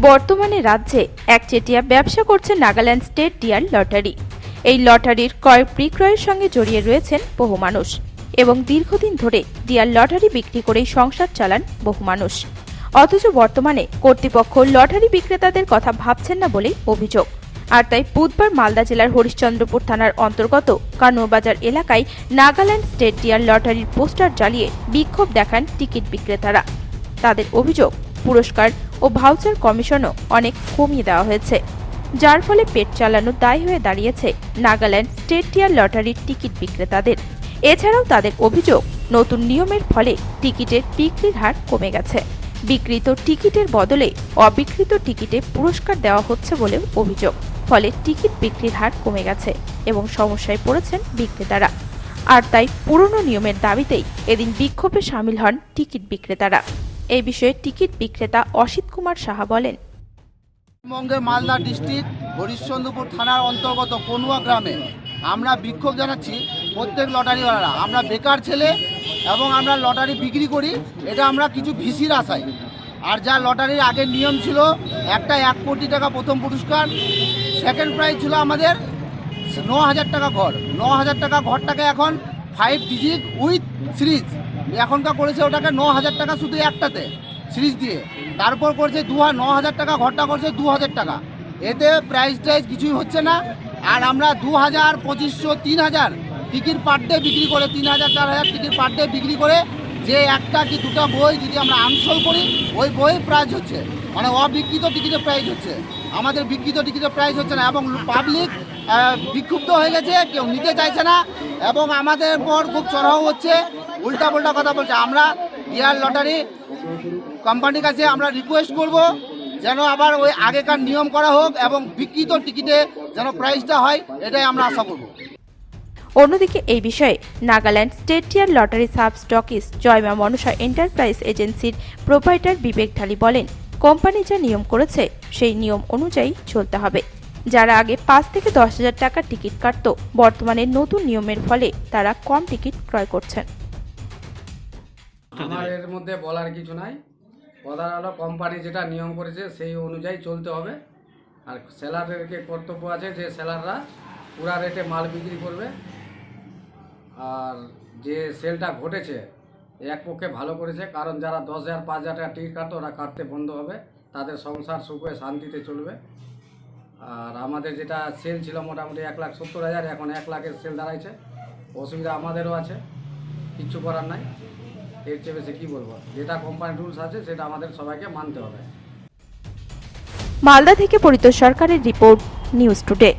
বর্তমানে রাজ্যে একচেটিয়া ব্যবসা করছে নাগাল্যান্ড স্টেট ডিয়ার লটারি। এই লটারির ক্রয় বিক্রয়ের সঙ্গে জড়িয়ে রয়েছেন বহু মানুষ এবং দীর্ঘদিন ধরে ডিয়ার লটারি বিক্রি করেই সংসার চালান বহু মানুষ। অথচ বর্তমানে কর্তৃপক্ষ লটারি বিক্রেতাদের কথা ভাবছেন না বলেই অভিযোগ। আর তাই বুধবার মালদা জেলার হরিশ্চন্দ্রপুর থানার অন্তর্গত কানুবাজার এলাকায় নাগাল্যান্ড স্টেট ডিয়ার লটারির পোস্টার জ্বালিয়ে বিক্ষোভ দেখান টিকিট বিক্রেতারা। তাদের অভিযোগ, পুরস্কার ও ভাউচার কমিশনও অনেক কমিয়ে দেওয়া হয়েছে, যার ফলে পেট চালানো দায় হয়ে দাঁড়িয়েছে নাগাল্যান্ড স্টেট ডিয়ার লটারির টিকিট বিক্রেতাদের। এছাড়াও তাদের অভিযোগ, নতুন নিয়মের ফলে টিকিটের বিক্রির হার কমে গেছে। বিক্রিত টিকিটের বদলে অবিকৃত টিকিটে পুরস্কার দেওয়া হচ্ছে বলেও অভিযোগ। ফলে টিকিট বিক্রির হার কমে গেছে এবং সমস্যায় পড়েছেন বিক্রেতারা। আর তাই পুরনো নিয়মের দাবিতেই এদিন বিক্ষোভে সামিল হন টিকিট বিক্রেতারা। এই বিষয়ে টিকিট বিক্রেতা অসিত কুমার সাহা বলেন, পশ্চিমবঙ্গের মালদা ডিস্ট্রিক্ট হরিশ্চন্দ্রপুর থানার অন্তর্গত কনুয়া গ্রামে আমরা বিক্ষোভ জানাচ্ছি। প্রত্যেক লটারিওয়ালারা, আমরা বেকার ছেলে এবং আমরা লটারি বিক্রি করি, এটা আমরা কিছু ভিসির আশায়। আর যা লটারির আগের নিয়ম ছিল, একটা 1 কোটি টাকা প্রথম পুরস্কার, সেকেন্ড প্রাইজ ছিল আমাদের 9,000 টাকা ঘর। 9,000 টাকা ঘরটাকে এখন 5 ডিজিট উইথ সিরিজ এখনকার করেছে, ওটাকে 9,000 টাকা শুধু একটাতে সিরিজ দিয়ে। তারপর করছে 9,000 টাকা ঘরটা করছে 2,000 টাকা। এতে প্রাইস টাইজ কিছুই হচ্ছে না। আর আমরা 2,000, 2,500, 3,000 টিকিট পার ডে বিক্রি করে, 3,000, 4,000 টিকিট পার ডে বিক্রি করে যে একটা কি দুটো বই যদি আমরা আনসোল করি, ওই বইয়ের প্রাইস হচ্ছে, মানে অবিকৃত টিকিটের প্রাইস হচ্ছে, আমাদের বিকৃত টিকিটের প্রাইস হচ্ছে না। এবং পাবলিক বিক্ষুব্ধ হয়ে গেছে, কেউ নিতে চাইছে না এবং আমাদের পর খুব চড়াও হচ্ছে, উল্টা পাল্টা কথা বলছে। আমরা ডিয়ার লটারি কোম্পানির কাছে আমরা রিকোয়েস্ট করব যেন আবার ওই আগেকার নিয়ম করা হোক এবং বিকৃত টিকিটে যেন প্রাইসটা হয়, এটাই আমরা আশা করব। অন্যদিকে এই বিষয়ে Nagaland state dear lottery sub stockist Joyma Manasa enterprise এজেন্সির প্রোপাইটার বিবেক ঢালি বলেন, কোম্পানি যা নিয়ম করেছে সেই নিয়ম অনুযায়ী চলতে হবে। যারা আগে 5 থেকে 10,000 টাকার টিকিট কাটত, বর্তমানে নতুন নিয়মের ফলে তারা কম টিকিট ক্রয় করছেন। আমার এর মধ্যে বলার কিছু নাই। কথা হলো, কোম্পানি যেটা নিয়ম করেছে সেই অনুযায়ী চলতে হবে। আর সেলারদেরকে কর্তব্য আছে যে সেলাররা পুরা রেটে মাল বিক্রি করবে। আর যে সেলটা ঘটেছে এক পক্ষে ভালো করেছে, কারণ যারা 10,000, 5,000 টাকা টিকিট কাটতো ওরা কাটতে বন্ধ হবে, তাদের সংসার সুখে শান্তিতে চলবে। আর আমাদের যেটা সেল ছিল মোটামুটি 1,70,000, এখন 1 লাখের সেল দাঁড়াইছে। অসুবিধা আমাদেরও আছে, কিচ্ছু করার নাই। এর চেয়ে বেশি কী বলবো, যেটা কোম্পানির রুলস আছে সেটা আমাদের সবাইকে মানতে হবে। মালদা থেকে পরিতোষ সরকারের রিপোর্ট, নিউজ টুডে।